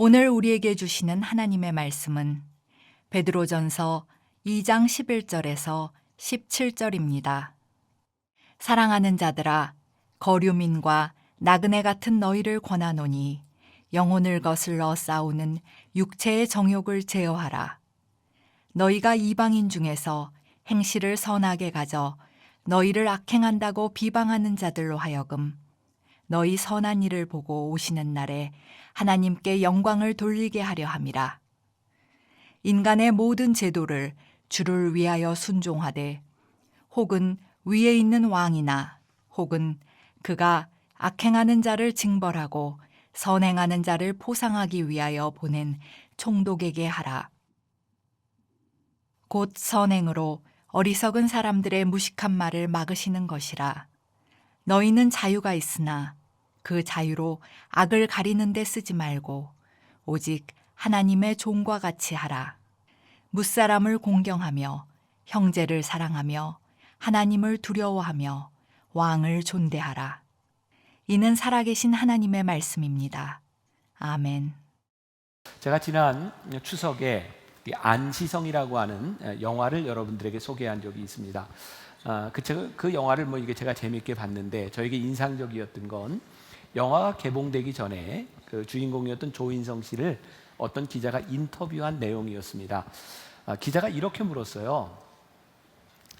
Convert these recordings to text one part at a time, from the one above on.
오늘 우리에게 주시는 하나님의 말씀은 베드로전서 2장 11절에서 17절입니다. 사랑하는 자들아, 거류민과 나그네 같은 너희를 권하노니 영혼을 거슬러 싸우는 육체의 정욕을 제어하라. 너희가 이방인 중에서 행실을 선하게 가져 너희를 악행한다고 비방하는 자들로 하여금 너희 선한 일을 보고 오시는 날에 하나님께 영광을 돌리게 하려 함이라. 인간의 모든 제도를 주를 위하여 순종하되 혹은 위에 있는 왕이나 혹은 그가 악행하는 자를 징벌하고 선행하는 자를 포상하기 위하여 보낸 총독에게 하라. 곧 선행으로 어리석은 사람들의 무식한 말을 막으시는 것이라. 너희는 자유가 있으나 그 자유로 악을 가리는 데 쓰지 말고 오직 하나님의 종과 같이 하라. 무사람을 공경하며 형제를 사랑하며 하나님을 두려워하며 왕을 존대하라. 이는 살아계신 하나님의 말씀입니다. 아멘. 제가 지난 추석에 안시성이라고 하는 영화를 여러분들에게 소개한 적이 있습니다. 그 영화를 이게 제가 재밌게 봤는데 저에게 인상적이었던 건 영화가 개봉되기 전에 그 주인공이었던 조인성 씨를 어떤 기자가 인터뷰한 내용이었습니다. 기자가 이렇게 물었어요.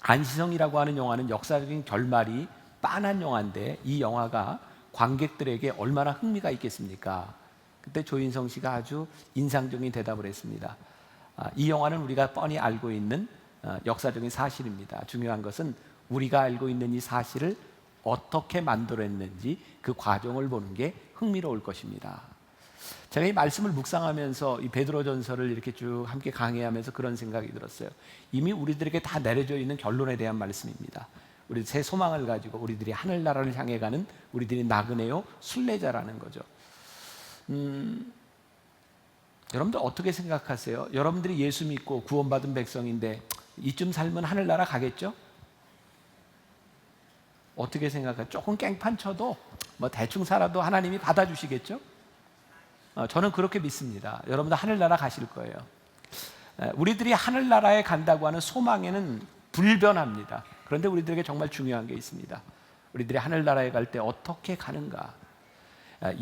안시성이라고 하는 영화는 역사적인 결말이 빤한 영화인데 이 영화가 관객들에게 얼마나 흥미가 있겠습니까? 그때 조인성 씨가 아주 인상적인 대답을 했습니다. 이 영화는 우리가 뻔히 알고 있는 역사적인 사실입니다. 중요한 것은 우리가 알고 있는 이 사실을 어떻게 만들어냈는지 그 과정을 보는 게 흥미로울 것입니다. 제가 이 말씀을 묵상하면서 이 베드로전서를 이렇게 쭉 함께 강의하면서 그런 생각이 들었어요. 이미 우리들에게 다 내려져 있는 결론에 대한 말씀입니다. 우리 새 소망을 가지고 우리들이 하늘나라를 향해 가는 우리들이 나그네요 순례자라는 거죠. 여러분들 어떻게 생각하세요? 여러분들이 예수 믿고 구원받은 백성인데 이쯤 살면 하늘나라 가겠죠? 어떻게 생각해요? 조금 깽판 쳐도 대충 살아도 하나님이 받아주시겠죠? 저는 그렇게 믿습니다. 여러분들 하늘나라 가실 거예요. 우리들이 하늘나라에 간다고 하는 소망에는 불변합니다. 그런데 우리들에게 정말 중요한 게 있습니다. 우리들이 하늘나라에 갈 때 어떻게 가는가?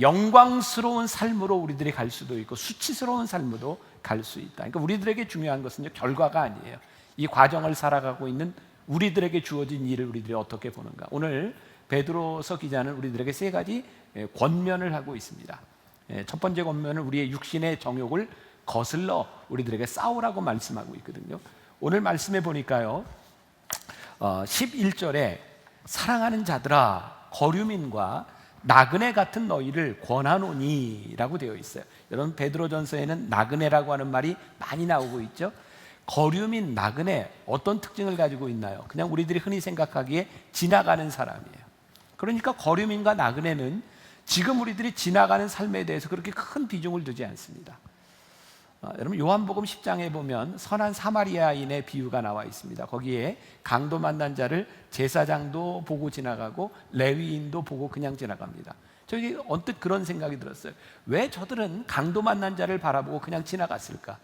영광스러운 삶으로 우리들이 갈 수도 있고 수치스러운 삶으로 갈 수 있다. 그러니까 우리들에게 중요한 것은 결과가 아니에요. 이 과정을 살아가고 있는 우리들에게 주어진 일을 우리들이 어떻게 보는가. 오늘 베드로서 기자는 우리들에게 세 가지 권면을 하고 있습니다. 첫 번째 권면은 우리의 육신의 정욕을 거슬러 우리들에게 싸우라고 말씀하고 있거든요. 오늘 말씀해 보니까요 11절에 사랑하는 자들아 거류민과 나그네 같은 너희를 권하노니 라고 되어 있어요. 여러분 베드로전서에는 나그네라고 하는 말이 많이 나오고 있죠. 거류민, 나그네 어떤 특징을 가지고 있나요? 그냥 우리들이 흔히 생각하기에 지나가는 사람이에요. 그러니까 거류민과 나그네는 지금 우리들이 지나가는 삶에 대해서 그렇게 큰 비중을 두지 않습니다. 여러분 요한복음 10장에 보면 선한 사마리아인의 비유가 나와 있습니다. 거기에 강도 만난 자를 제사장도 보고 지나가고 레위인도 보고 그냥 지나갑니다. 저에게 언뜻 그런 생각이 들었어요. 왜 저들은 강도 만난 자를 바라보고 그냥 지나갔을까?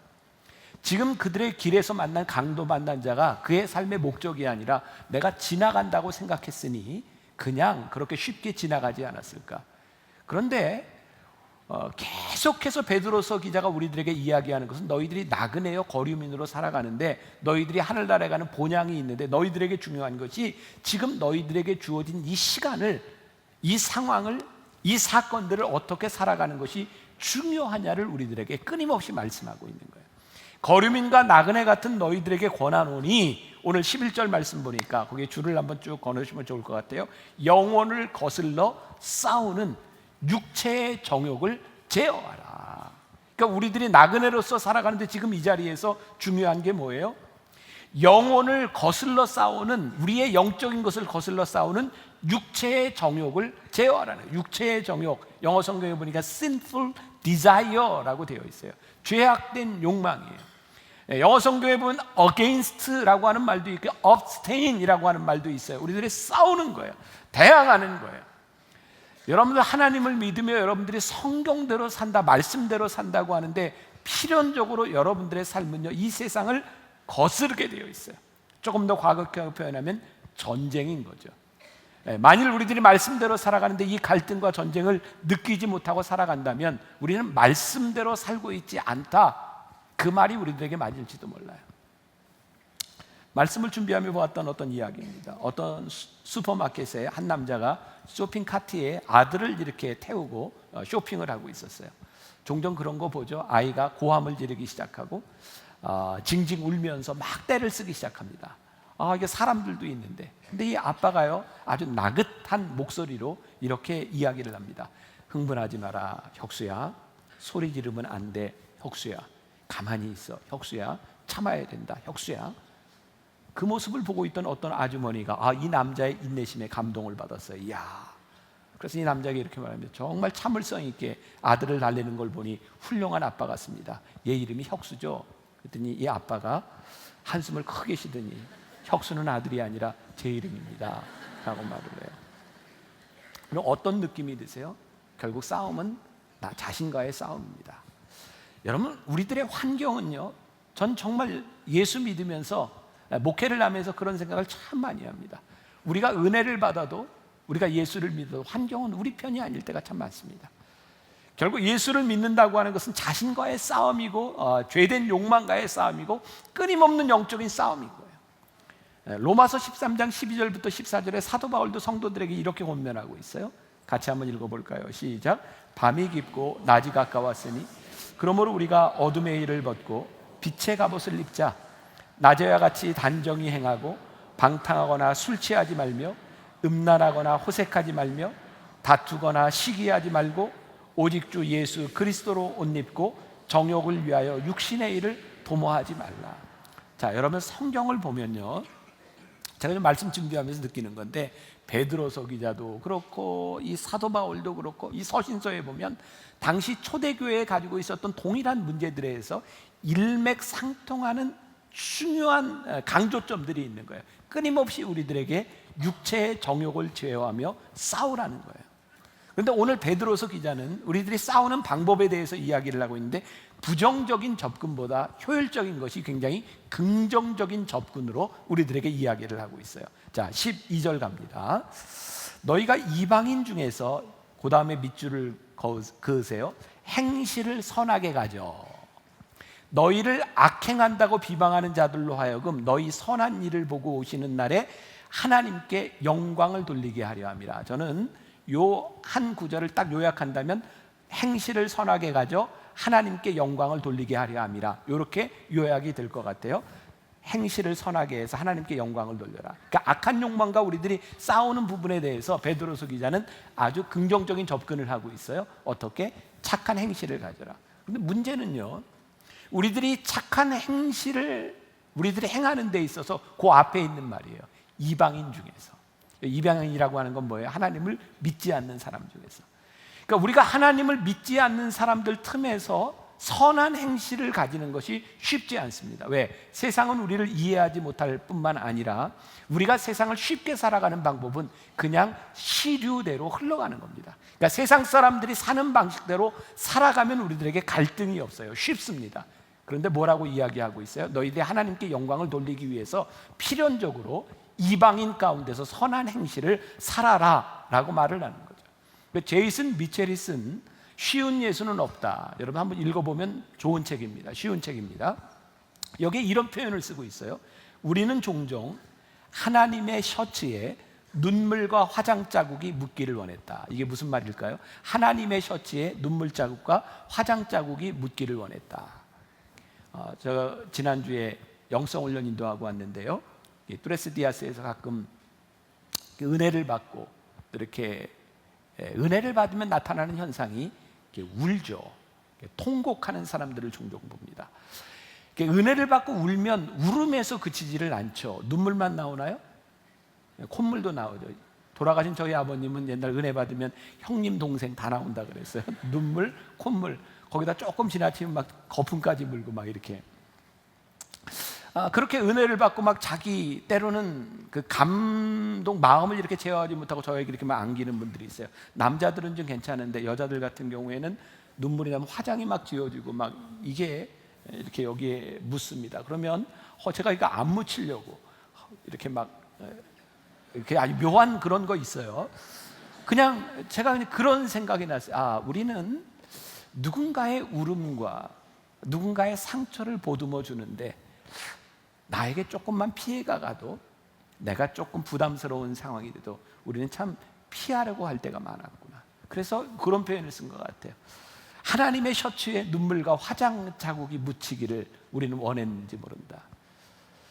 지금 그들의 길에서 만난 강도 만난 자가 그의 삶의 목적이 아니라 내가 지나간다고 생각했으니 그냥 그렇게 쉽게 지나가지 않았을까? 그런데 계속해서 베드로서 기자가 우리들에게 이야기하는 것은 너희들이 나그네요 거류민으로 살아가는데 너희들이 하늘나라에 가는 본향이 있는데 너희들에게 중요한 것이 지금 너희들에게 주어진 이 시간을, 이 상황을, 이 사건들을 어떻게 살아가는 것이 중요하냐를 우리들에게 끊임없이 말씀하고 있는 거예요. 거류민과 나그네 같은 너희들에게 권하노니, 오늘 11절 말씀 보니까 거기에 줄을 한번 쭉 거놓으시면 좋을 것 같아요. 영혼을 거슬러 싸우는 육체의 정욕을 제어하라. 그러니까 우리들이 나그네로서 살아가는데 지금 이 자리에서 중요한 게 뭐예요? 영혼을 거슬러 싸우는, 우리의 영적인 것을 거슬러 싸우는 육체의 정욕을 제어하라는. 육체의 정욕, 영어 성경에 보니까 sinful desire라고 되어 있어요. 죄악된 욕망이에요. 영어 성경에 보면 against라고 하는 말도 있고 abstain이라고 하는 말도 있어요. 우리들이 싸우는 거예요. 대항하는 거예요. 여러분들 하나님을 믿으며 여러분들이 성경대로 산다, 말씀대로 산다고 하는데 필연적으로 여러분들의 삶은요, 이 세상을 거스르게 되어 있어요. 조금 더 과격하게 표현하면 전쟁인 거죠. 만일 우리들이 말씀대로 살아가는데 이 갈등과 전쟁을 느끼지 못하고 살아간다면 우리는 말씀대로 살고 있지 않다, 그 말이 우리들에게 맞을지도 몰라요. 말씀을 준비하며 보았던 어떤 이야기입니다. 어떤 슈퍼마켓에 한 남자가 쇼핑 카트에 아들을 이렇게 태우고 쇼핑을 하고 있었어요. 종종 그런 거 보죠. 아이가 고함을 지르기 시작하고 징징 울면서 막 떼를 쓰기 시작합니다. 이게 사람들도 있는데, 근데 이 아빠가요, 아주 나긋한 목소리로 이렇게 이야기를 합니다. 흥분하지 마라, 혁수야. 소리 지르면 안 돼, 혁수야. 가만히 있어, 혁수야. 참아야 된다, 혁수야. 그 모습을 보고 있던 어떤 아주머니가 이 남자의 인내심에 감동을 받았어요. 이야. 그래서 이 남자에게 이렇게 말합니다. 정말 참을성 있게 아들을 달래는 걸 보니 훌륭한 아빠 같습니다. 얘 이름이 혁수죠. 그랬더니 이 아빠가 한숨을 크게 쉬더니 혁수는 아들이 아니라 제 이름입니다 라고 말을 해요. 그럼 어떤 느낌이 드세요? 결국 싸움은 나 자신과의 싸움입니다. 여러분, 우리들의 환경은요, 전 정말 예수 믿으면서 목회를 하면서 그런 생각을 참 많이 합니다. 우리가 은혜를 받아도, 우리가 예수를 믿어도 환경은 우리 편이 아닐 때가 참 많습니다. 결국 예수를 믿는다고 하는 것은 자신과의 싸움이고 죄된 욕망과의 싸움이고 끊임없는 영적인 싸움인 거예요. 로마서 13장 12절부터 14절에 사도 바울도 성도들에게 이렇게 권면하고 있어요. 같이 한번 읽어볼까요? 시작. 밤이 깊고 낮이 가까웠으니 그러므로 우리가 어둠의 일을 벗고 빛의 갑옷을 입자. 낮에와 같이 단정히 행하고 방탕하거나 술 취하지 말며 음란하거나 호색하지 말며 다투거나 시기하지 말고 오직 주 예수 그리스도로 옷 입고 정욕을 위하여 육신의 일을 도모하지 말라. 자, 여러분 성경을 보면요, 제가 좀 말씀 준비하면서 느끼는 건데 베드로서 기자도 그렇고 이 사도 바울도 그렇고 이 서신서에 보면 당시 초대교회에 가지고 있었던 동일한 문제들에 대해서 일맥상통하는 중요한 강조점들이 있는 거예요. 끊임없이 우리들에게 육체의 정욕을 제어하며 싸우라는 거예요. 그런데 오늘 베드로서 기자는 우리들이 싸우는 방법에 대해서 이야기를 하고 있는데 부정적인 접근보다 효율적인 것이 굉장히 긍정적인 접근으로 우리들에게 이야기를 하고 있어요. 자, 12절 갑니다. 너희가 이방인 중에서 그 다음에 밑줄을 그으세요. 행실을 선하게 가져. 너희를 악행한다고 비방하는 자들로 하여금 너희 선한 일을 보고 오시는 날에 하나님께 영광을 돌리게 하려 함이라. 저는 요 한 구절을 딱 요약한다면 행실을 선하게 가져 하나님께 영광을 돌리게 하려 함이라, 이렇게 요약이 될 것 같아요. 행실을 선하게 해서 하나님께 영광을 돌려라. 그러니까 악한 욕망과 우리들이 싸우는 부분에 대해서 베드로서 기자는 아주 긍정적인 접근을 하고 있어요. 어떻게? 착한 행실을 가져라. 근데 문제는요, 우리들이 착한 행실을 우리들이 행하는 데 있어서 그 앞에 있는 말이에요. 이방인 중에서. 이방인이라고 하는 건 뭐예요? 하나님을 믿지 않는 사람 중에서. 그러니까 우리가 하나님을 믿지 않는 사람들 틈에서 선한 행실을 가지는 것이 쉽지 않습니다. 왜? 세상은 우리를 이해하지 못할 뿐만 아니라 우리가 세상을 쉽게 살아가는 방법은 그냥 시류대로 흘러가는 겁니다. 그러니까 세상 사람들이 사는 방식대로 살아가면 우리들에게 갈등이 없어요. 쉽습니다. 그런데 뭐라고 이야기하고 있어요? 너희들이 하나님께 영광을 돌리기 위해서 필연적으로 이방인 가운데서 선한 행실을 살아라 라고 말을 하는 거죠. 제이슨 미첼이 쓴 쉬운 예수는 없다, 여러분 한번 읽어보면 좋은 책입니다. 쉬운 책입니다. 여기에 이런 표현을 쓰고 있어요. 우리는 종종 하나님의 셔츠에 눈물과 화장 자국이 묻기를 원했다. 이게 무슨 말일까요? 하나님의 셔츠에 눈물 자국과 화장 자국이 묻기를 원했다. 저 지난주에 영성훈련 인도하고 왔는데요, 뚜레스 디아스에서 가끔 은혜를 받고 이렇게 은혜를 받으면 나타나는 현상이 울죠. 통곡하는 사람들을 종종 봅니다. 은혜를 받고 울면 울음에서 그치지를 않죠. 눈물만 나오나요? 콧물도 나오죠. 돌아가신 저희 아버님은 옛날 은혜 받으면 형님 동생 다 나온다 그랬어요. 눈물, 콧물, 거기다 조금 지나치면 막 거품까지 물고 막 이렇게. 그렇게 은혜를 받고 막 자기 때로는 그 감동 마음을 이렇게 제어하지 못하고 저에게 이렇게 막 안기는 분들이 있어요. 남자들은 좀 괜찮은데 여자들 같은 경우에는 눈물이 나면 화장이 막 지워지고 막 이게 이렇게 여기에 묻습니다. 그러면 제가 이거 안 묻히려고 이렇게 막 이렇게 아주 묘한 그런 거 있어요. 그냥 제가 그런 생각이 났어요. 우리는 누군가의 울음과 누군가의 상처를 보듬어 주는데 나에게 조금만 피해가 가도 내가 조금 부담스러운 상황이 돼도 우리는 참 피하려고 할 때가 많았구나. 그래서 그런 표현을 쓴 것 같아요. 하나님의 셔츠에 눈물과 화장 자국이 묻히기를 우리는 원했는지 모른다.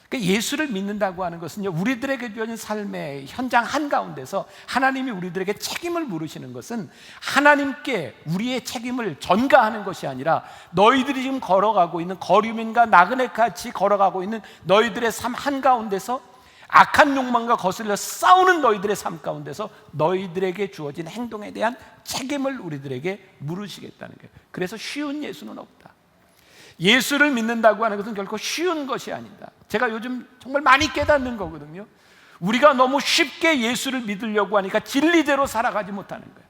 그러니까 예수를 믿는다고 하는 것은요, 우리들에게 주어진 삶의 현장 한가운데서 하나님이 우리들에게 책임을 물으시는 것은 하나님께 우리의 책임을 전가하는 것이 아니라 너희들이 지금 걸어가고 있는 거류민과 나그네같이 걸어가고 있는 너희들의 삶 한가운데서 악한 욕망과 거슬려 싸우는 너희들의 삶 가운데서 너희들에게 주어진 행동에 대한 책임을 우리들에게 물으시겠다는 거예요. 그래서 쉬운 예수는 없다. 예수를 믿는다고 하는 것은 결코 쉬운 것이 아니다. 제가 요즘 정말 많이 깨닫는 거거든요. 우리가 너무 쉽게 예수를 믿으려고 하니까 진리대로 살아가지 못하는 거예요.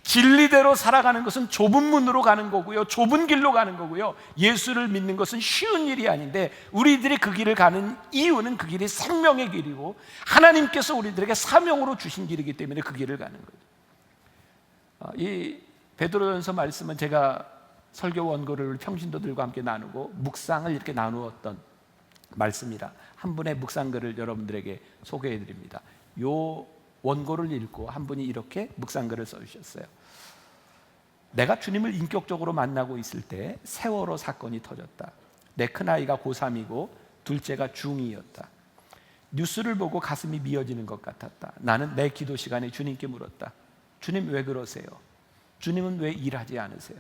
진리대로 살아가는 것은 좁은 문으로 가는 거고요, 좁은 길로 가는 거고요. 예수를 믿는 것은 쉬운 일이 아닌데 우리들이 그 길을 가는 이유는 그 길이 생명의 길이고 하나님께서 우리들에게 사명으로 주신 길이기 때문에 그 길을 가는 거죠. 이 베드로전서 말씀은 제가 설교 원고를 평신도들과 함께 나누고 묵상을 이렇게 나누었던 말씀이라 한 분의 묵상글을 여러분들에게 소개해 드립니다. 요 원고를 읽고 한 분이 이렇게 묵상글을 써주셨어요. 내가 주님을 인격적으로 만나고 있을 때 세월호 사건이 터졌다. 내 큰아이가 고3이고 둘째가 중2였다. 뉴스를 보고 가슴이 미어지는 것 같았다. 나는 내 기도 시간에 주님께 물었다. 주님 왜 그러세요? 주님은 왜 일하지 않으세요?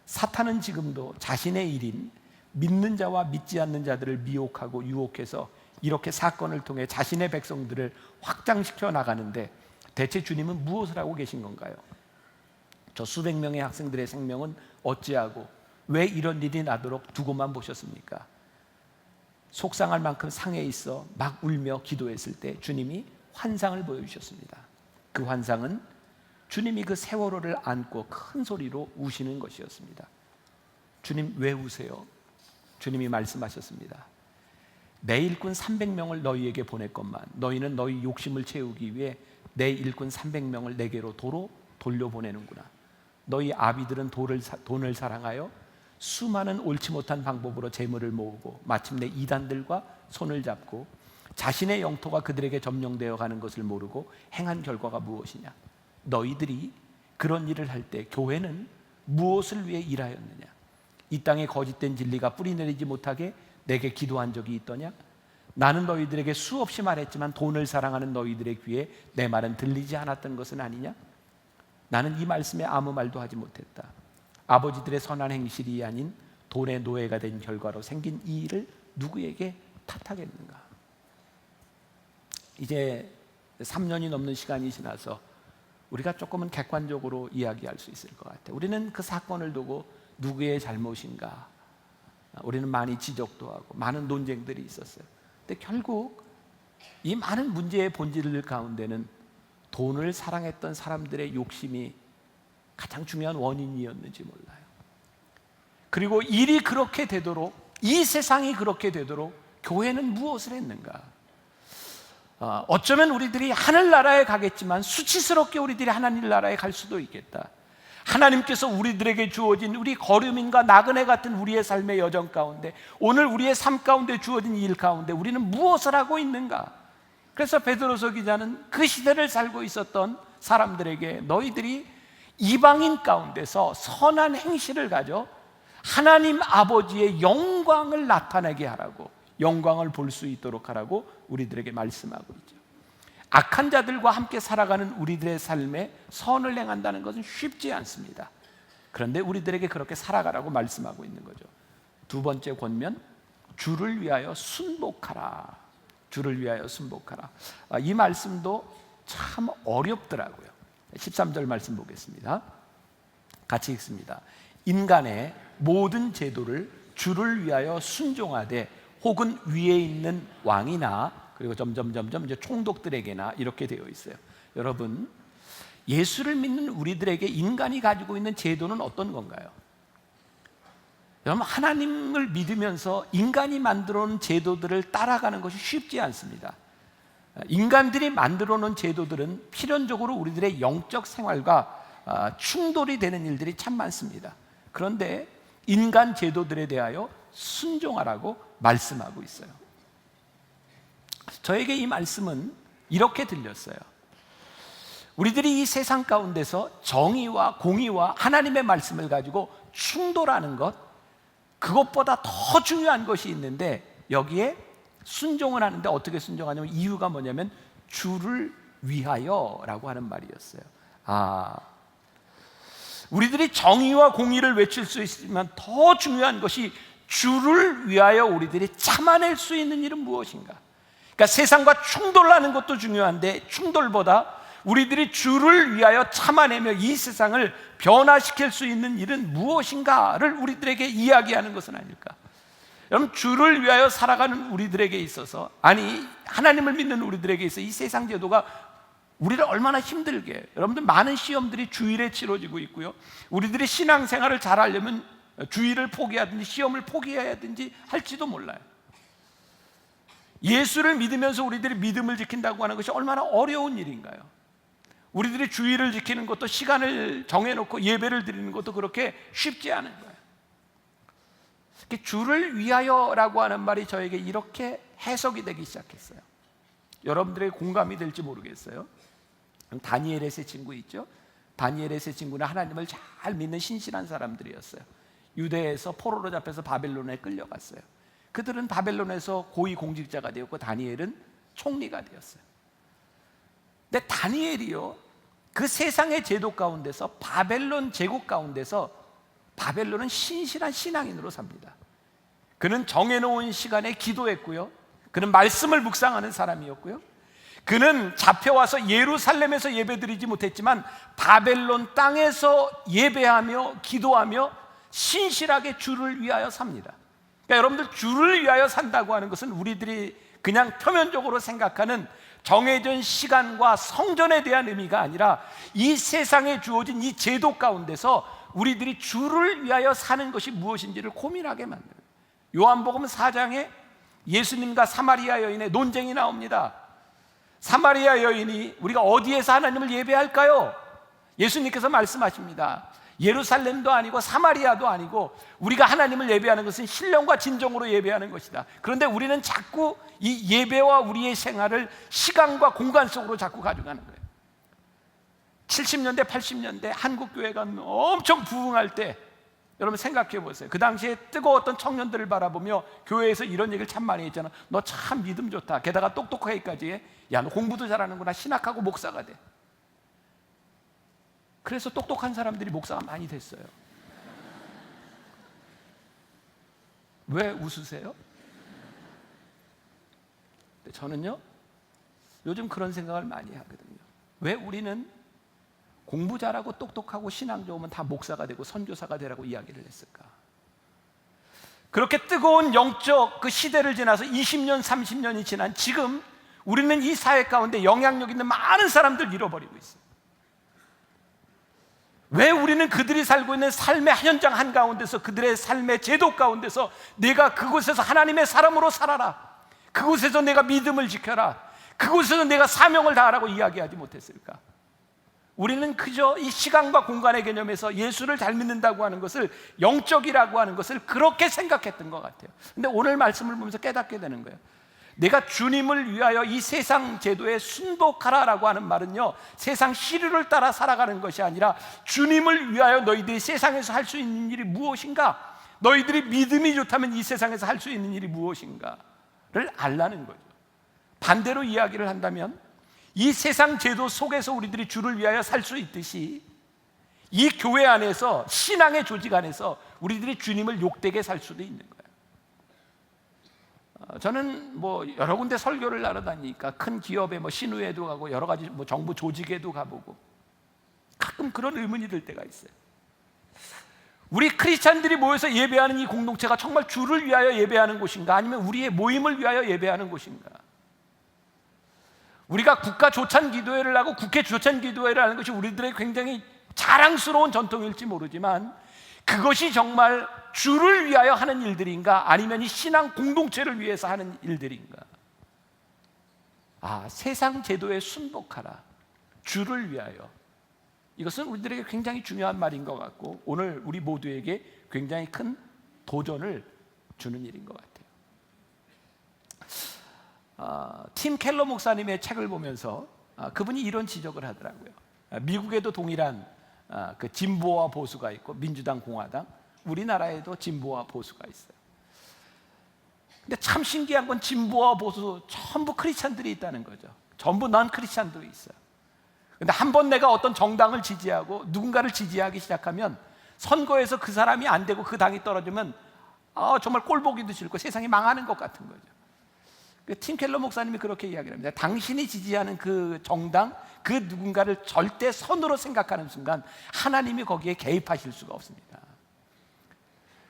사탄은 지금도 자신의 일인 믿는 자와 믿지 않는 자들을 미혹하고 유혹해서 이렇게 사건을 통해 자신의 백성들을 확장시켜 나가는데 대체 주님은 무엇을 하고 계신 건가요? 저 수백 명의 학생들의 생명은 어찌하고 왜 이런 일이 나도록 두고만 보셨습니까? 속상할 만큼 상해 있어 막 울며 기도했을 때 주님이 환상을 보여주셨습니다. 그 환상은 주님이 그 세월호를 안고 큰 소리로 우시는 것이었습니다. 주님 왜 우세요? 주님이 말씀하셨습니다. 내 일꾼 300명을 너희에게 보냈건만 너희는 너희 욕심을 채우기 위해 내 일꾼 300명을 내게로 도로 돌려보내는구나. 너희 아비들은 돈을 사랑하여 수많은 옳지 못한 방법으로 재물을 모으고 마침내 이단들과 손을 잡고 자신의 영토가 그들에게 점령되어 가는 것을 모르고 행한 결과가 무엇이냐? 너희들이 그런 일을 할 때 교회는 무엇을 위해 일하였느냐? 이 땅에 거짓된 진리가 뿌리내리지 못하게 내게 기도한 적이 있더냐? 나는 너희들에게 수없이 말했지만 돈을 사랑하는 너희들의 귀에 내 말은 들리지 않았던 것은 아니냐? 나는 이 말씀에 아무 말도 하지 못했다. 아버지들의 선한 행실이 아닌 돈의 노예가 된 결과로 생긴 이 일을 누구에게 탓하겠는가? 이제 3년이 넘는 시간이 지나서 우리가 조금은 객관적으로 이야기할 수 있을 것 같아요. 우리는 그 사건을 두고 누구의 잘못인가? 우리는 많이 지적도 하고 많은 논쟁들이 있었어요. 근데 결국 이 많은 문제의 본질 가운데는 돈을 사랑했던 사람들의 욕심이 가장 중요한 원인이었는지 몰라요. 그리고 일이 그렇게 되도록, 이 세상이 그렇게 되도록 교회는 무엇을 했는가? 어쩌면 우리들이 하늘나라에 가겠지만 수치스럽게 우리들이 하나님 나라에 갈 수도 있겠다. 하나님께서 우리들에게 주어진 우리 거류민과 나그네 같은 우리의 삶의 여정 가운데, 오늘 우리의 삶 가운데 주어진 일 가운데 우리는 무엇을 하고 있는가? 그래서 베드로서 기자는 그 시대를 살고 있었던 사람들에게 너희들이 이방인 가운데서 선한 행실을 가져 하나님 아버지의 영광을 나타내게 하라고, 영광을 볼 수 있도록 하라고 우리들에게 말씀하고 있죠. 악한 자들과 함께 살아가는 우리들의 삶에 선을 행한다는 것은 쉽지 않습니다. 그런데 우리들에게 그렇게 살아가라고 말씀하고 있는 거죠. 두 번째 권면, 주를 위하여 순복하라. 주를 위하여 순복하라. 이 말씀도 참 어렵더라고요. 13절 말씀 보겠습니다. 같이 읽습니다. 인간의 모든 제도를 주를 위하여 순종하되 혹은 위에 있는 왕이나 그리고 점점 이제 총독들에게나 이렇게 되어 있어요. 여러분, 예수를 믿는 우리들에게 인간이 가지고 있는 제도는 어떤 건가요? 여러분, 하나님을 믿으면서 인간이 만들어 놓은 제도들을 따라가는 것이 쉽지 않습니다. 인간들이 만들어 놓은 제도들은 필연적으로 우리들의 영적 생활과 충돌이 되는 일들이 참 많습니다. 그런데 인간 제도들에 대하여 순종하라고 말씀하고 있어요. 저에게 이 말씀은 이렇게 들렸어요. 우리들이 이 세상 가운데서 정의와 공의와 하나님의 말씀을 가지고 충돌하는 것, 그것보다 더 중요한 것이 있는데 여기에 순종을 하는데 어떻게 순종하냐면 이유가 뭐냐면 주를 위하여라고 하는 말이었어요. 우리들이 정의와 공의를 외칠 수 있지만 더 중요한 것이 주를 위하여 우리들이 참아낼 수 있는 일은 무엇인가? 그러니까 세상과 충돌하는 것도 중요한데 충돌보다 우리들이 주를 위하여 참아내며 이 세상을 변화시킬 수 있는 일은 무엇인가를 우리들에게 이야기하는 것은 아닐까? 여러분, 주를 위하여 살아가는 우리들에게 있어서, 아니 하나님을 믿는 우리들에게 있어서 이 세상 제도가 우리를 얼마나 힘들게, 여러분들 많은 시험들이 주일에 치러지고 있고요, 우리들이 신앙생활을 잘하려면 주일을 포기하든지 시험을 포기해야든지 할지도 몰라요. 예수를 믿으면서 우리들이 믿음을 지킨다고 하는 것이 얼마나 어려운 일인가요? 우리들이 주일을 지키는 것도, 시간을 정해놓고 예배를 드리는 것도 그렇게 쉽지 않은 거예요. 주를 위하여라고 하는 말이 저에게 이렇게 해석이 되기 시작했어요. 여러분들의 공감이 될지 모르겠어요. 다니엘의 세 친구 있죠? 다니엘의 세 친구는 하나님을 잘 믿는 신실한 사람들이었어요. 유대에서 포로로 잡혀서 바벨론에 끌려갔어요. 그들은 바벨론에서 고위 공직자가 되었고 다니엘은 총리가 되었어요. 근데 다니엘이요, 그 세상의 제도 가운데서, 바벨론 제국 가운데서 바벨론은 신실한 신앙인으로 삽니다. 그는 정해놓은 시간에 기도했고요, 그는 말씀을 묵상하는 사람이었고요, 그는 잡혀와서 예루살렘에서 예배드리지 못했지만 바벨론 땅에서 예배하며 기도하며 신실하게 주를 위하여 삽니다. 그러니까 여러분들, 주를 위하여 산다고 하는 것은 우리들이 그냥 표면적으로 생각하는 정해진 시간과 성전에 대한 의미가 아니라 이 세상에 주어진 이 제도 가운데서 우리들이 주를 위하여 사는 것이 무엇인지를 고민하게 만듭니다. 요한복음 4장에 예수님과 사마리아 여인의 논쟁이 나옵니다. 사마리아 여인이 우리가 어디에서 하나님을 예배할까요? 예수님께서 말씀하십니다. 예루살렘도 아니고 사마리아도 아니고 우리가 하나님을 예배하는 것은 신령과 진정으로 예배하는 것이다. 그런데 우리는 자꾸 이 예배와 우리의 생활을 시간과 공간 속으로 자꾸 가져가는 거예요. 70년대 80년대 한국교회가 엄청 부흥할 때 여러분 생각해 보세요. 그 당시에 뜨거웠던 청년들을 바라보며 교회에서 이런 얘기를 참 많이 했잖아. 너 참 믿음 좋다. 게다가 똑똑하기까지 해. 야, 너 공부도 잘하는구나. 신학하고 목사가 돼. 그래서 똑똑한 사람들이 목사가 많이 됐어요. 왜 웃으세요? 저는요, 요즘 그런 생각을 많이 하거든요. 왜 우리는 공부 잘하고 똑똑하고 신앙 좋으면 다 목사가 되고 선교사가 되라고 이야기를 했을까? 그렇게 뜨거운 영적 그 시대를 지나서 20년, 30년이 지난 지금 우리는 이 사회 가운데 영향력 있는 많은 사람들 잃어버리고 있어요. 왜 우리는 그들이 살고 있는 삶의 현장 한가운데서, 그들의 삶의 제도 가운데서 내가 그곳에서 하나님의 사람으로 살아라, 그곳에서 내가 믿음을 지켜라, 그곳에서 내가 사명을 다하라고 이야기하지 못했을까? 우리는 그저 이 시간과 공간의 개념에서 예수를 잘 믿는다고 하는 것을, 영적이라고 하는 것을 그렇게 생각했던 것 같아요. 근데 오늘 말씀을 보면서 깨닫게 되는 거예요. 내가 주님을 위하여 이 세상 제도에 순복하라라고 하는 말은요, 세상 시류를 따라 살아가는 것이 아니라 주님을 위하여 너희들이 세상에서 할 수 있는 일이 무엇인가, 너희들이 믿음이 좋다면 이 세상에서 할 수 있는 일이 무엇인가를 알라는 거죠. 반대로 이야기를 한다면 이 세상 제도 속에서 우리들이 주를 위하여 살 수 있듯이 이 교회 안에서, 신앙의 조직 안에서 우리들이 주님을 욕되게 살 수도 있는 거예요. 저는 뭐 여러 군데 설교를 날아다니니까 큰 기업에 뭐 신우회도 가고 여러 가지 뭐 정부 조직에도 가보고 가끔 그런 의문이 들 때가 있어요. 우리 크리스찬들이 모여서 예배하는 이 공동체가 정말 주를 위하여 예배하는 곳인가, 아니면 우리의 모임을 위하여 예배하는 곳인가? 우리가 국가 조찬 기도회를 하고 국회 조찬 기도회를 하는 것이 우리들의 굉장히 자랑스러운 전통일지 모르지만, 그것이 정말 주를 위하여 하는 일들인가, 아니면 이 신앙 공동체를 위해서 하는 일들인가? 세상 제도에 순복하라, 주를 위하여. 이것은 우리들에게 굉장히 중요한 말인 것 같고, 오늘 우리 모두에게 굉장히 큰 도전을 주는 일인 것 같아요. 팀 켈러 목사님의 책을 보면서 그분이 이런 지적을 하더라고요. 미국에도 동일한 그 진보와 보수가 있고, 민주당, 공화당, 우리나라에도 진보와 보수가 있어요. 근데 참 신기한 건 진보와 보수 전부 크리스찬들이 있다는 거죠. 전부 난 크리스찬들이 있어요. 근데 한 번 내가 어떤 정당을 지지하고 누군가를 지지하기 시작하면, 선거에서 그 사람이 안 되고 그 당이 떨어지면 정말 꼴보기도 싫고 세상이 망하는 것 같은 거죠. 팀 켈러 목사님이 그렇게 이야기를 합니다. 당신이 지지하는 그 정당, 그 누군가를 절대 선으로 생각하는 순간 하나님이 거기에 개입하실 수가 없습니다.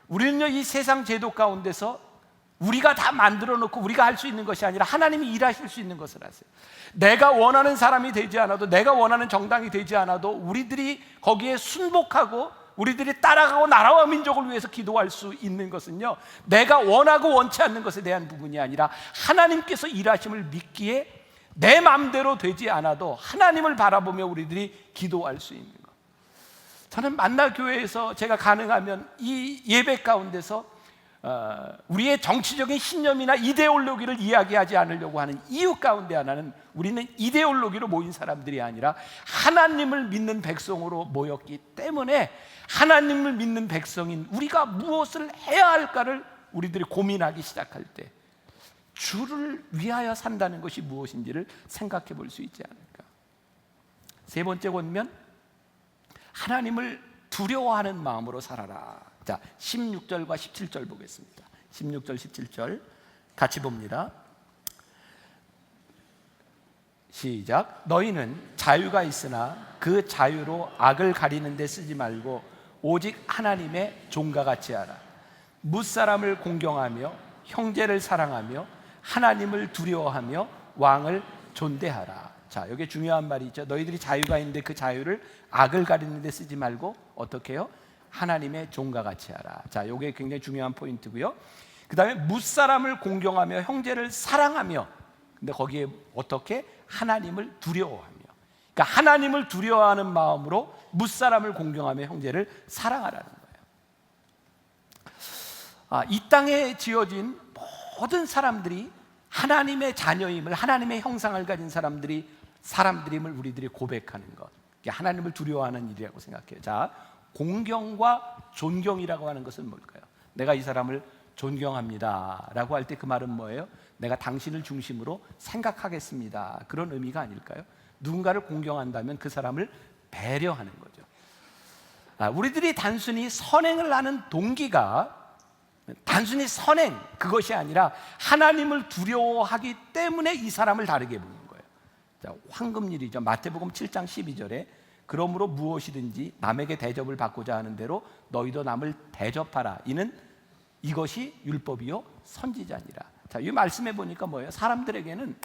우리는요, 이 세상 제도 가운데서 우리가 다 만들어 놓고 우리가 할 수 있는 것이 아니라 하나님이 일하실 수 있는 것을 하세요. 내가 원하는 사람이 되지 않아도, 내가 원하는 정당이 되지 않아도 우리들이 거기에 순복하고 우리들이 따라가고 나라와 민족을 위해서 기도할 수 있는 것은요, 내가 원하고 원치 않는 것에 대한 부분이 아니라 하나님께서 일하심을 믿기에 내 마음대로 되지 않아도 하나님을 바라보며 우리들이 기도할 수 있는 것. 저는 만나교회에서 제가 가능하면 이 예배 가운데서 우리의 정치적인 신념이나 이데올로기를 이야기하지 않으려고 하는 이유 가운데 하나는, 우리는 이데올로기로 모인 사람들이 아니라 하나님을 믿는 백성으로 모였기 때문에, 하나님을 믿는 백성인 우리가 무엇을 해야 할까를 우리들이 고민하기 시작할 때 주를 위하여 산다는 것이 무엇인지를 생각해 볼 수 있지 않을까. 세 번째 권면, 하나님을 두려워하는 마음으로 살아라. 자, 16절과 17절 보겠습니다. 16절, 17절 같이 봅니다. 시작. 너희는 자유가 있으나 그 자유로 악을 가리는 데 쓰지 말고 오직 하나님의 종과 같이 하라. 뭇사람을 공경하며 형제를 사랑하며 하나님을 두려워하며 왕을 존대하라. 자, 여기 중요한 말이 있죠. 너희들이 자유가 있는데 그 자유를 악을 가리는 데 쓰지 말고 어떻게 해요? 하나님의 종과 같이 하라. 자, 이게 굉장히 중요한 포인트고요. 그 다음에 뭇사람을 공경하며 형제를 사랑하며, 근데 거기에 어떻게? 하나님을 두려워하며. 그러니까 하나님을 두려워하는 마음으로 뭇사람을 공경하며 형제를 사랑하라는 거예요. 이 땅에 지어진 모든 사람들이 하나님의 자녀임을, 하나님의 형상을 가진 사람들임을 우리들이 고백하는 것, 이게 하나님을 두려워하는 일이라고 생각해요. 자, 공경과 존경이라고 하는 것은 뭘까요? 내가 이 사람을 존경합니다 라고 할 때 그 말은 뭐예요? 내가 당신을 중심으로 생각하겠습니다, 그런 의미가 아닐까요? 누군가를 공경한다면 그 사람을 배려하는 거죠. 우리들이 단순히 선행을 하는 동기가 단순히 선행, 그것이 아니라 하나님을 두려워하기 때문에 이 사람을 다르게 보는 거예요. 자, 황금률이죠. 마태복음 7장 12절에 그러므로 무엇이든지 남에게 대접을 받고자 하는 대로 너희도 남을 대접하라. 이것이 율법이요 선지자니라. 자, 이 말씀해 보니까 뭐예요? 사람들에게는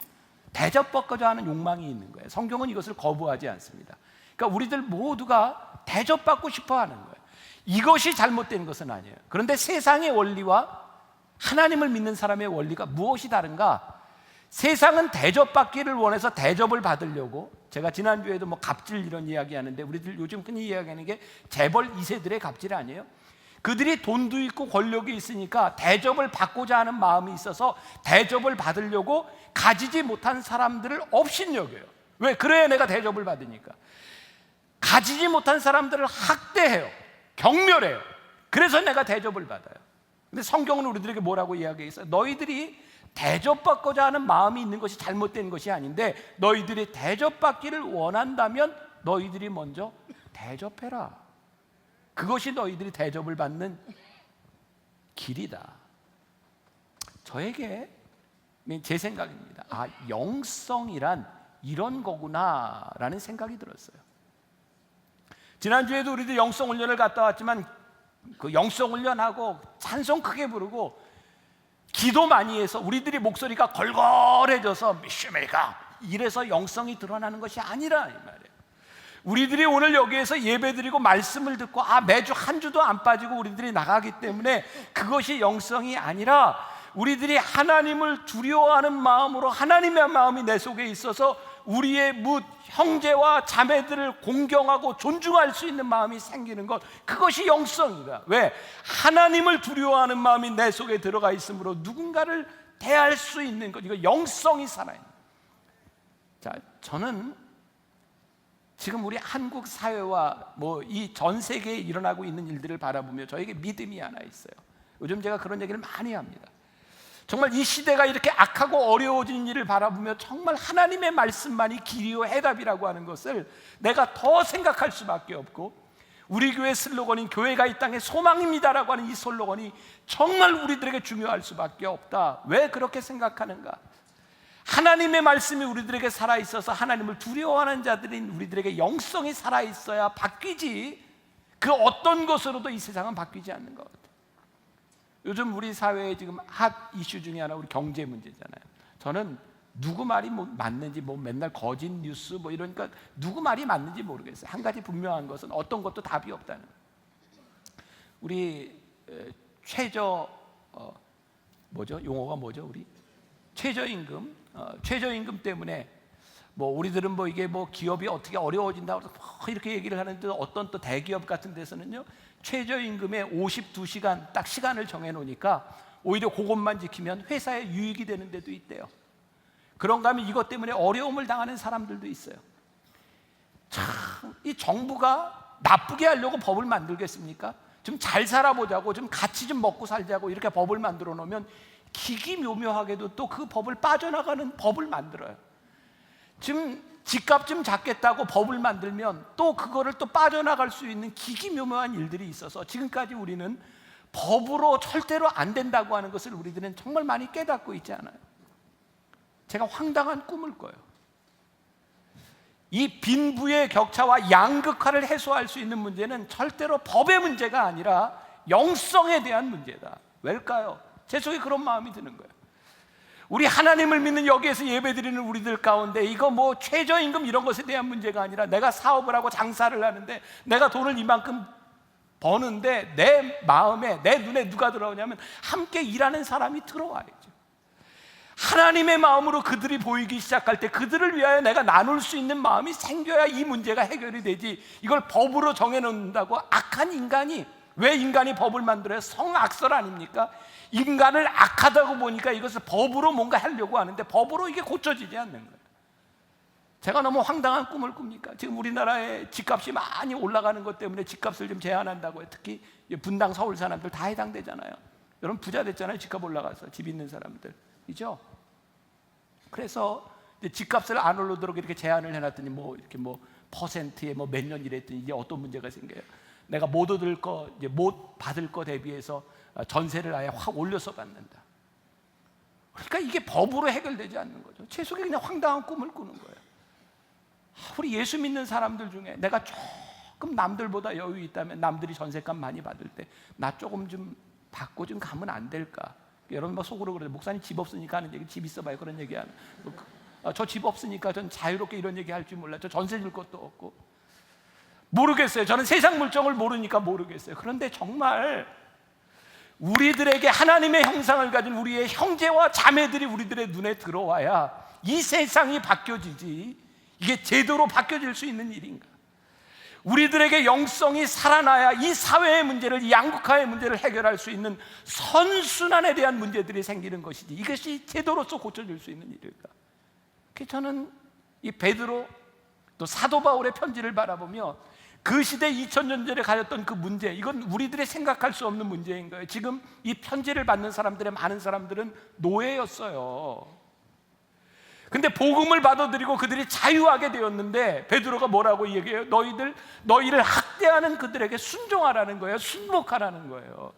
대접받고자 하는 욕망이 있는 거예요. 성경은 이것을 거부하지 않습니다. 그러니까 우리들 모두가 대접받고 싶어 하는 거예요. 이것이 잘못된 것은 아니에요. 그런데 세상의 원리와 하나님을 믿는 사람의 원리가 무엇이 다른가? 세상은 대접받기를 원해서 대접을 받으려고, 제가 지난주에도 갑질 이런 이야기 하는데, 우리들 요즘 흔히 이야기하는 게 재벌 2세들의 갑질 아니에요? 그들이 돈도 있고 권력이 있으니까 대접을 받고자 하는 마음이 있어서 대접을 받으려고 가지지 못한 사람들을 업신여겨요. 왜? 그래야 내가 대접을 받으니까. 가지지 못한 사람들을 학대해요, 경멸해요. 그래서 내가 대접을 받아요. 근데 성경은 우리들에게 뭐라고 이야기했어요? 너희들이 대접받고자 하는 마음이 있는 것이 잘못된 것이 아닌데, 너희들이 대접받기를 원한다면 너희들이 먼저 대접해라. 그것이 너희들이 대접을 받는 길이다. 저에게 제 생각입니다. 영성이란 이런 거구나 라는 생각이 들었어요. 지난주에도 우리들 영성 훈련을 갔다 왔지만 그 영성 훈련하고 찬송 크게 부르고 기도 많이 해서 우리들이 목소리가 걸걸해져서 미슈메가 이래서 영성이 드러나는 것이 아니라 이 말이에요. 우리들이 오늘 여기에서 예배드리고 말씀을 듣고 매주 한 주도 안 빠지고 우리들이 나가기 때문에 그것이 영성이 아니라 우리들이 하나님을 두려워하는 마음으로 하나님의 마음이 내 속에 있어서 우리의 뭇 형제와 자매들을 공경하고 존중할 수 있는 마음이 생기는 것, 그것이 영성이다. 왜? 하나님을 두려워하는 마음이 내 속에 들어가 있으므로 누군가를 대할 수 있는 것, 이거 영성이 살아있는 것. 자, 저는 지금 우리 한국 사회와 이 전 세계에 일어나고 있는 일들을 바라보며 저에게 믿음이 하나 있어요. 요즘 제가 그런 얘기를 많이 합니다. 정말 이 시대가 이렇게 악하고 어려워진 일을 바라보며 정말 하나님의 말씀만이 길이요 해답이라고 하는 것을 내가 더 생각할 수밖에 없고, 우리 교회 슬로건인 교회가 이 땅의 소망입니다라고 하는 이 슬로건이 정말 우리들에게 중요할 수밖에 없다. 왜 그렇게 생각하는가? 하나님의 말씀이 우리들에게 살아있어서 하나님을 두려워하는 자들인 우리들에게 영성이 살아있어야 바뀌지, 그 어떤 것으로도 이 세상은 바뀌지 않는 것 같아요. 요즘 우리 사회에 지금 핫 이슈 중에 하나 우리 경제 문제잖아요. 저는 누구 말이 맞는지 맨날 거짓 뉴스 이러니까 누구 말이 맞는지 모르겠어요. 한 가지 분명한 것은 어떤 것도 답이 없다는 거예요. 우리 용어가 뭐죠? 우리 최저임금 때문에 우리들은 이게 기업이 어떻게 어려워진다고 해서 이렇게 얘기를 하는데, 어떤 또 대기업 같은 데서는요 최저임금에 52시간 딱 시간을 정해 놓으니까 오히려 그것만 지키면 회사에 유익이 되는 데도 있대요. 그런가 하면 이것 때문에 어려움을 당하는 사람들도 있어요. 참, 이 정부가 나쁘게 하려고 법을 만들겠습니까? 좀 잘 살아보자고, 좀 같이 좀 먹고 살자고 이렇게 법을 만들어 놓으면 기기묘묘하게도 또 그 법을 빠져나가는 법을 만들어요. 지금 집값 좀 잡겠다고 법을 만들면 또 그거를 또 빠져나갈 수 있는 기기묘묘한 일들이 있어서 지금까지 우리는 법으로 절대로 안 된다고 하는 것을 우리들은 정말 많이 깨닫고 있지 않아요? 제가 황당한 꿈을 꿔요. 이 빈부의 격차와 양극화를 해소할 수 있는 문제는 절대로 법의 문제가 아니라 영성에 대한 문제다. 왜일까요? 제 속에 그런 마음이 드는 거예요. 우리 하나님을 믿는 여기에서 예배드리는 우리들 가운데 이거 최저임금 이런 것에 대한 문제가 아니라, 내가 사업을 하고 장사를 하는데 내가 돈을 이만큼 버는데 내 마음에, 내 눈에 누가 들어오냐면 함께 일하는 사람이 들어와야죠. 하나님의 마음으로 그들이 보이기 시작할 때 그들을 위하여 내가 나눌 수 있는 마음이 생겨야 이 문제가 해결이 되지, 이걸 법으로 정해놓는다고 악한 인간이, 왜 인간이 법을 만들어요? 성악설 아닙니까? 인간을 악하다고 보니까 이것을 법으로 뭔가 하려고 하는데 법으로 이게 고쳐지지 않는 거예요. 제가 너무 황당한 꿈을 꿉니까? 지금 우리나라의 집값이 많이 올라가는 것 때문에 집값을 좀 제한한다고요. 특히 분당 서울 사람들 다 해당되잖아요. 여러분 부자 됐잖아요. 집값 올라가서, 집 있는 사람들이죠. 그래서 집값을 안 오르도록 이렇게 제한을 해놨더니 이렇게 퍼센트에 몇 년 이랬더니 이제 어떤 문제가 생겨요. 내가 못 얻을 거, 이제 못 받을 거 대비해서 전세를 아예 확 올려서 받는다. 그러니까 이게 법으로 해결되지 않는 거죠. 제 속에 그냥 황당한 꿈을 꾸는 거예요. 우리 예수 믿는 사람들 중에 내가 조금 남들보다 여유 있다면, 남들이 전세값 많이 받을 때 나 조금 좀 받고 좀 가면 안 될까? 여러분 속으로 그러죠. 목사님 집 없으니까 하는 얘기, 집 있어봐요 그런 얘기 하는. 저 집 없으니까 전 자유롭게 이런 얘기 할 줄 몰라. 저 전세 줄 것도 없고. 모르겠어요. 저는 세상 물정을 모르니까 모르겠어요. 그런데 정말 우리들에게 하나님의 형상을 가진 우리의 형제와 자매들이 우리들의 눈에 들어와야 이 세상이 바뀌어지지, 이게 제대로 바뀌어질 수 있는 일인가? 우리들에게 영성이 살아나야 이 사회의 문제를, 이 양극화의 문제를 해결할 수 있는 선순환에 대한 문제들이 생기는 것이지, 이것이 제도로서 고쳐질 수 있는 일일까? 그래서 저는 이 베드로 또 사도 바울의 편지를 바라보며 그 시대 2000년 전에 가졌던 그 문제, 이건 우리들이 생각할 수 없는 문제인 거예요. 지금 이 편지를 받는 사람들의 많은 사람들은 노예였어요. 근데 복음을 받아들이고 그들이 자유하게 되었는데 베드로가 뭐라고 얘기해요? 너희를 학대하는 그들에게 순종하라는 거예요. 순복하라는 거예요.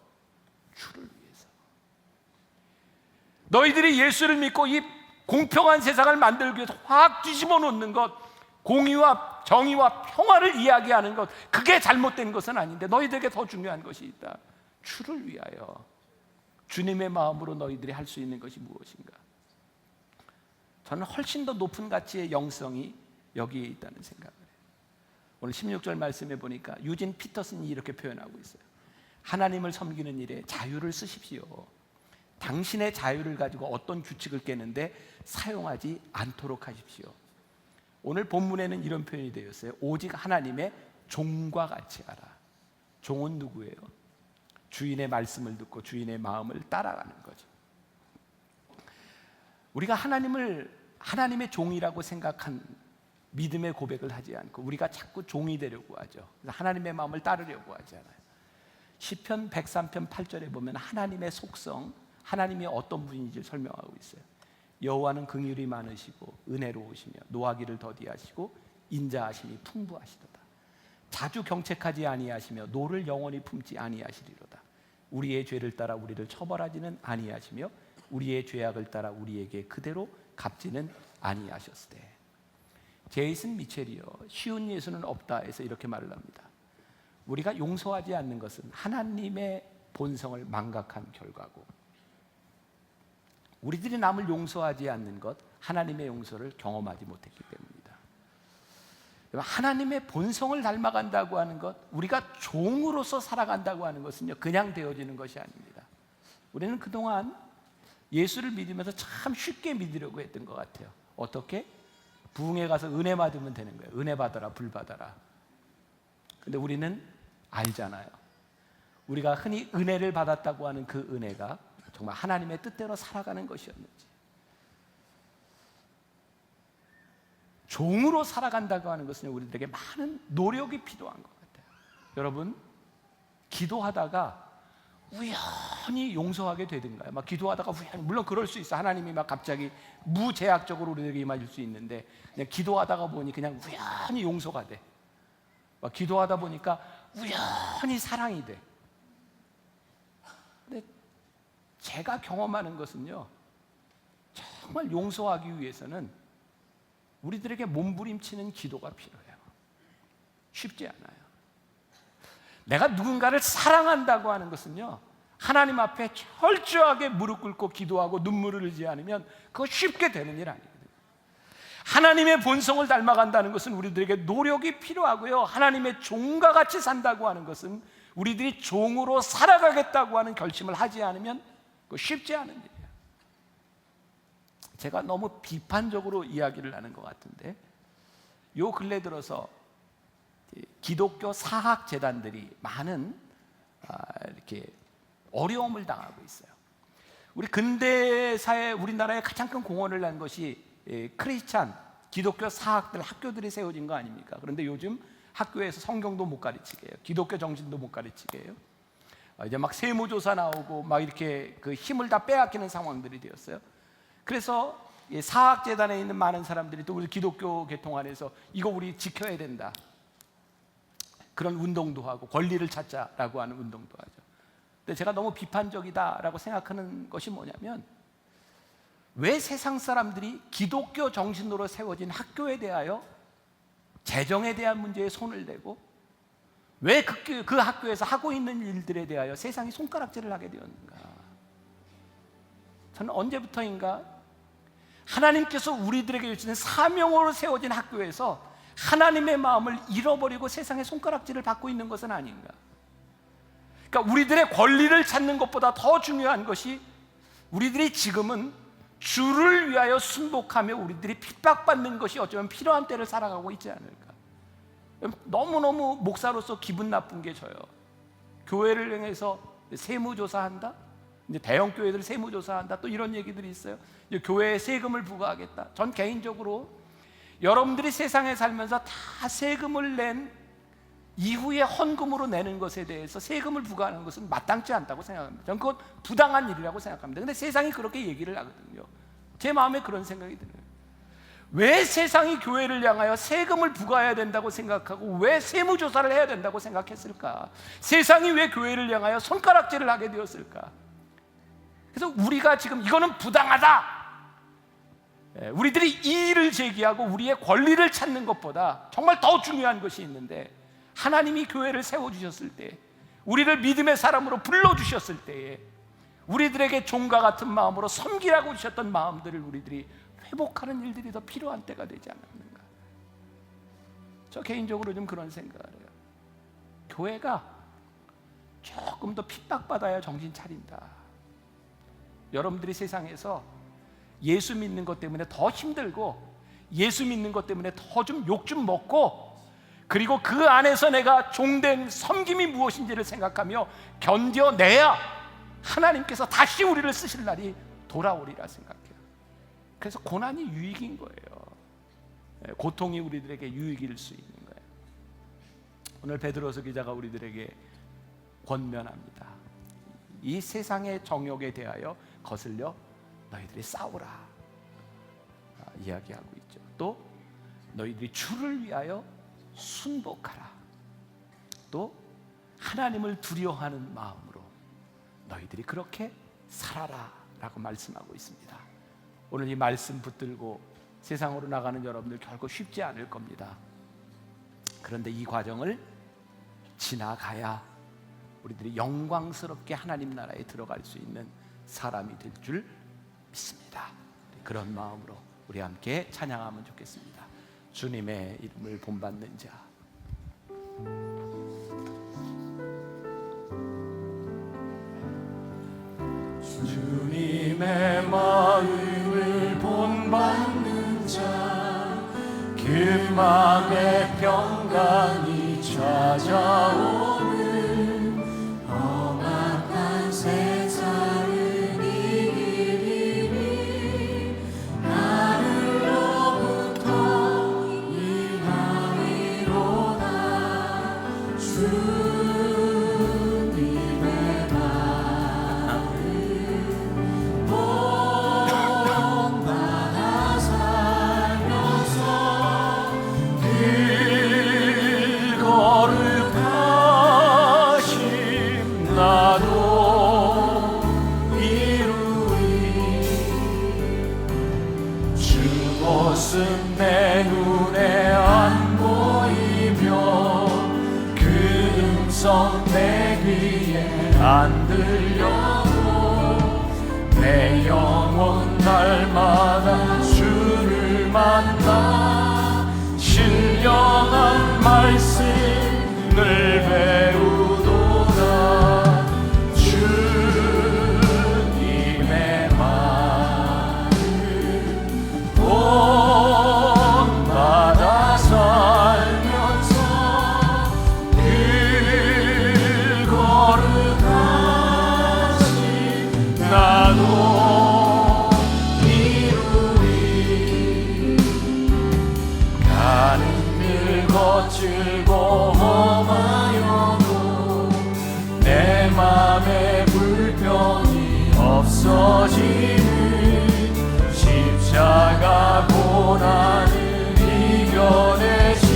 주를 위해서. 너희들이 예수를 믿고 이 공평한 세상을 만들기 위해서 확 뒤집어 놓는 것, 공의와 정의와 평화를 이야기하는 것, 그게 잘못된 것은 아닌데 너희들에게 더 중요한 것이 있다. 주를 위하여 주님의 마음으로 너희들이 할 수 있는 것이 무엇인가? 저는 훨씬 더 높은 가치의 영성이 여기에 있다는 생각을 해요. 오늘 16절 말씀에 보니까 유진 피터슨이 이렇게 표현하고 있어요. 하나님을 섬기는 일에 자유를 쓰십시오. 당신의 자유를 가지고 어떤 규칙을 깨는데 사용하지 않도록 하십시오. 오늘 본문에는 이런 표현이 되어 있어요. 오직 하나님의 종과 같이 하라. 종은 누구예요? 주인의 말씀을 듣고 주인의 마음을 따라가는 거죠. 우리가 하나님의 종이라고 생각한 믿음의 고백을 하지 않고 우리가 자꾸 종이 되려고 하죠. 그래서 하나님의 마음을 따르려고 하지 않아요. 시편 103편 8절에 보면 하나님의 속성, 하나님이 어떤 분인지 설명하고 있어요. 여호와는 긍휼이 많으시고 은혜로우시며 노하기를 더디하시고 인자하심이 풍부하시도다. 자주 경책하지 아니하시며 노를 영원히 품지 아니하시리로다. 우리의 죄를 따라 우리를 처벌하지는 아니하시며 우리의 죄악을 따라 우리에게 그대로 갚지는 아니하셨으되. 제이슨 미첼이요, 쉬운 예수는 없다 해서 이렇게 말을 합니다. 우리가 용서하지 않는 것은 하나님의 본성을 망각한 결과고, 우리들이 남을 용서하지 않는 것, 하나님의 용서를 경험하지 못했기 때문이다. 하나님의 본성을 닮아간다고 하는 것, 우리가 종으로서 살아간다고 하는 것은요, 그냥 되어지는 것이 아닙니다. 우리는 그동안 예수를 믿으면서 참 쉽게 믿으려고 했던 것 같아요. 어떻게? 부흥회 가서 은혜 받으면 되는 거예요. 은혜 받아라, 불 받아라. 근데 우리는 알잖아요. 우리가 흔히 은혜를 받았다고 하는 그 은혜가 정말 하나님의 뜻대로 살아가는 것이었는지, 종으로 살아간다고 하는 것은 우리들에게 많은 노력이 필요한 것 같아요. 여러분, 기도하다가 우연히 용서하게 되든가요? 막 기도하다가 우연히, 물론 그럴 수 있어. 하나님이 막 갑자기 무제약적으로 우리에게 임하실 수 있는데, 그냥 기도하다가 보니 그냥 우연히 용서가 돼. 막 기도하다 보니까 우연히 사랑이 돼. 근데 제가 경험하는 것은요, 정말 용서하기 위해서는 우리들에게 몸부림치는 기도가 필요해요. 쉽지 않아요. 내가 누군가를 사랑한다고 하는 것은요, 하나님 앞에 철저하게 무릎 꿇고 기도하고 눈물을 흘리지 않으면 그거 쉽게 되는 일 아니거든요. 하나님의 본성을 닮아간다는 것은 우리들에게 노력이 필요하고요, 하나님의 종과 같이 산다고 하는 것은 우리들이 종으로 살아가겠다고 하는 결심을 하지 않으면 그거 쉽지 않은 일이에요. 제가 너무 비판적으로 이야기를 하는 것 같은데, 요 근래 들어서 기독교 사학 재단들이 많은 이렇게 어려움을 당하고 있어요. 우리 근대사에 우리나라의 가장 큰 공헌을 한 것이 크리스찬 기독교 사학들 학교들이 세워진 거 아닙니까? 그런데 요즘 학교에서 성경도 못 가르치게 해요. 기독교 정신도 못 가르치게 해요. 이제 막 세무조사 나오고 막 이렇게 그 힘을 다 빼앗기는 상황들이 되었어요. 그래서 사학재단에 있는 많은 사람들이 또 우리 기독교 계통 안에서 이거 우리 지켜야 된다, 그런 운동도 하고 권리를 찾자라고 하는 운동도 하죠. 근데 제가 너무 비판적이다라고 생각하는 것이 뭐냐면, 왜 세상 사람들이 기독교 정신으로 세워진 학교에 대하여 재정에 대한 문제에 손을 대고, 왜 그 학교에서 하고 있는 일들에 대하여 세상이 손가락질을 하게 되었는가? 저는 언제부터인가 하나님께서 우리들에게 주신 사명으로 세워진 학교에서 하나님의 마음을 잃어버리고 세상의 손가락질을 받고 있는 것은 아닌가? 그러니까 우리들의 권리를 찾는 것보다 더 중요한 것이, 우리들이 지금은 주를 위하여 순복하며 우리들이 핍박받는 것이 어쩌면 필요한 때를 살아가고 있지 않을까? 너무너무 목사로서 기분 나쁜 게 저요. 교회를 향해서 세무조사한다? 이제 대형 교회들 세무조사한다? 또 이런 얘기들이 있어요. 이제 교회에 세금을 부과하겠다. 전 개인적으로 여러분들이 세상에 살면서 다 세금을 낸 이후에 헌금으로 내는 것에 대해서 세금을 부과하는 것은 마땅치 않다고 생각합니다. 저는 그건 부당한 일이라고 생각합니다. 근데 세상이 그렇게 얘기를 하거든요. 제 마음에 그런 생각이 들어요. 왜 세상이 교회를 향하여 세금을 부과해야 된다고 생각하고 왜 세무조사를 해야 된다고 생각했을까? 세상이 왜 교회를 향하여 손가락질을 하게 되었을까? 그래서 우리가 지금 이거는 부당하다, 우리들이 이의를 제기하고 우리의 권리를 찾는 것보다 정말 더 중요한 것이 있는데, 하나님이 교회를 세워주셨을 때, 우리를 믿음의 사람으로 불러주셨을 때에 우리들에게 종과 같은 마음으로 섬기라고 주셨던 마음들을 우리들이 회복하는 일들이 더 필요한 때가 되지 않았는가. 저 개인적으로 좀 그런 생각을 해요. 교회가 조금 더 핍박받아야 정신 차린다. 여러분들이 세상에서 예수 믿는 것 때문에 더 힘들고, 예수 믿는 것 때문에 더 좀 욕 좀 먹고, 그리고 그 안에서 내가 종된 섬김이 무엇인지를 생각하며 견뎌내야 하나님께서 다시 우리를 쓰실 날이 돌아오리라 생각해요. 그래서 고난이 유익인 거예요. 고통이 우리들에게 유익일 수 있는 거예요. 오늘 베드로서 기자가 우리들에게 권면합니다. 이 세상의 정욕에 대하여 거슬려 너희들이 싸우라 이야기하고 있죠. 또 너희들이 주를 위하여 순복하라. 또 하나님을 두려워하는 마음으로 너희들이 그렇게 살아라 라고 말씀하고 있습니다. 오늘 이 말씀 붙들고 세상으로 나가는 여러분들 결코 쉽지 않을 겁니다. 그런데 이 과정을 지나가야 우리들이 영광스럽게 하나님 나라에 들어갈 수 있는 사람이 될 줄 믿습니다. 그런 마음으로 우리 함께 찬양하면 좋겠습니다. 주님의 이름을 본받는 자. 주님의 마음을 본받는 자, 그 맘에 평강이 찾아오는 험악한 세상을 이기리니 하늘로부터 임함이로다. 주님의 마음을 본받아 살면서 길 거룩하심 나도 이루리. 주것은 내 눈에 안 보이며 그 음성 내 귀에 안 들려도 내 영혼 날마다 주를 만나 신령한 말씀을 배우도다. 주님의 말을 본받아 살면서 그 거룩하신 나도 이루리. 가는 길 거칠고 험하여도 내 맘에 불평이 없어지는 십자가 고난을 이겨내신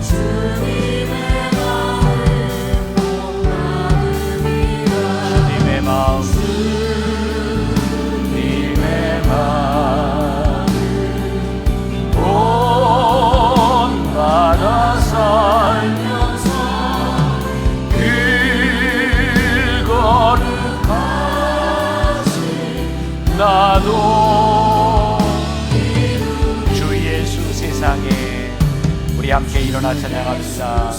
주님의 마음 본받음이라. 주님의 마음, 주님의 마음 본받아 살면서 그 거룩하신 나도 주 예수 세상에 우리 함께 일어나 찬양합시다.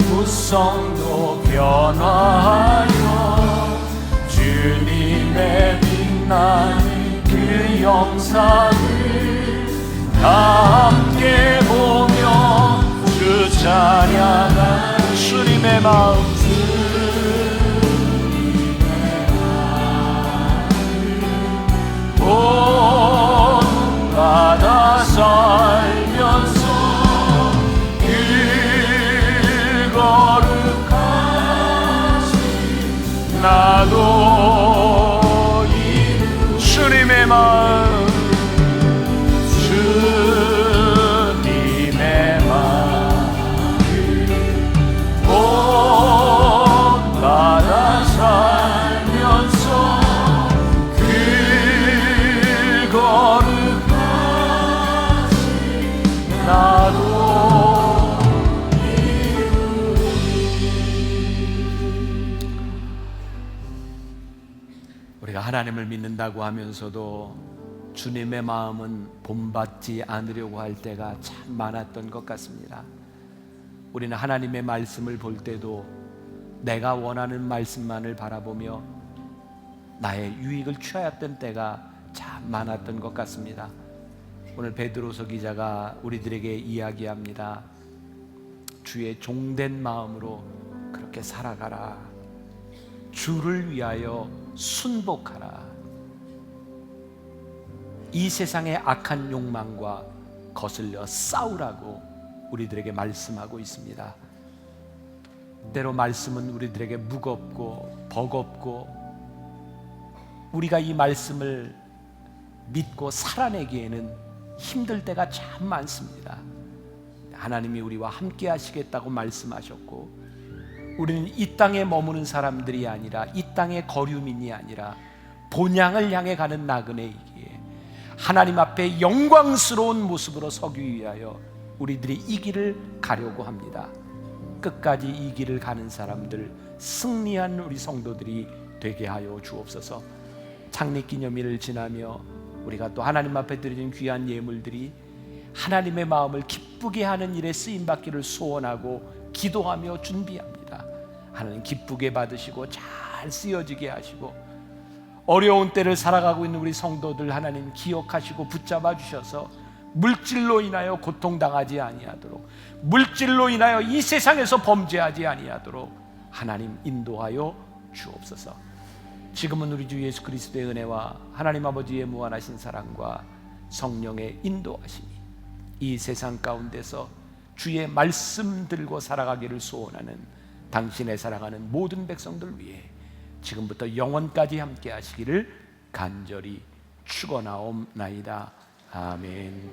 구성도 변화하여 주님의 빛나는 그 영상을 다 함께 보며 주 찬양하는 주님의 마음, 본받아 살면서 그 거룩하신 나도 이 주님의 마음, 주님의 마음 하나님을 믿는다고 하면서도 주님의 마음은 본받지 않으려고 할 때가 참 많았던 것 같습니다. 우리는 하나님의 말씀을 볼 때도 내가 원하는 말씀만을 바라보며 나의 유익을 취하였던 때가 참 많았던 것 같습니다. 오늘 베드로서 기자가 우리들에게 이야기합니다. 주의 종된 마음으로 그렇게 살아가라. 주를 위하여 순복하라. 이 세상의 악한 욕망과 거슬려 싸우라고 우리들에게 말씀하고 있습니다. 때로 말씀은 우리들에게 무겁고 버겁고 우리가 이 말씀을 믿고 살아내기에는 힘들 때가 참 많습니다. 하나님이 우리와 함께 하시겠다고 말씀하셨고 우리는 이 땅에 머무는 사람들이 아니라 이 땅의 거류민이 아니라 본향을 향해 가는 나그네이기에 하나님 앞에 영광스러운 모습으로 서기 위하여 우리들이 이 길을 가려고 합니다. 끝까지 이 길을 가는 사람들, 승리한 우리 성도들이 되게 하여 주옵소서. 창립기념일을 지나며 우리가 또 하나님 앞에 드리는 귀한 예물들이 하나님의 마음을 기쁘게 하는 일에 쓰임받기를 소원하고 기도하며 준비합니다. 하나님 기쁘게 받으시고 잘 쓰여지게 하시고 어려운 때를 살아가고 있는 우리 성도들 하나님 기억하시고 붙잡아 주셔서 물질로 인하여 고통당하지 아니하도록, 물질로 인하여 이 세상에서 범죄하지 아니하도록 하나님 인도하여 주옵소서. 지금은 우리 주 예수 그리스도의 은혜와 하나님 아버지의 무한하신 사랑과 성령의 인도하심이 이 세상 가운데서 주의 말씀 들고 살아가기를 소원하는 당신의 살아가는 모든 백성들 위해 지금부터 영원까지 함께 하시기를 간절히 축원하옵나이다. 아멘.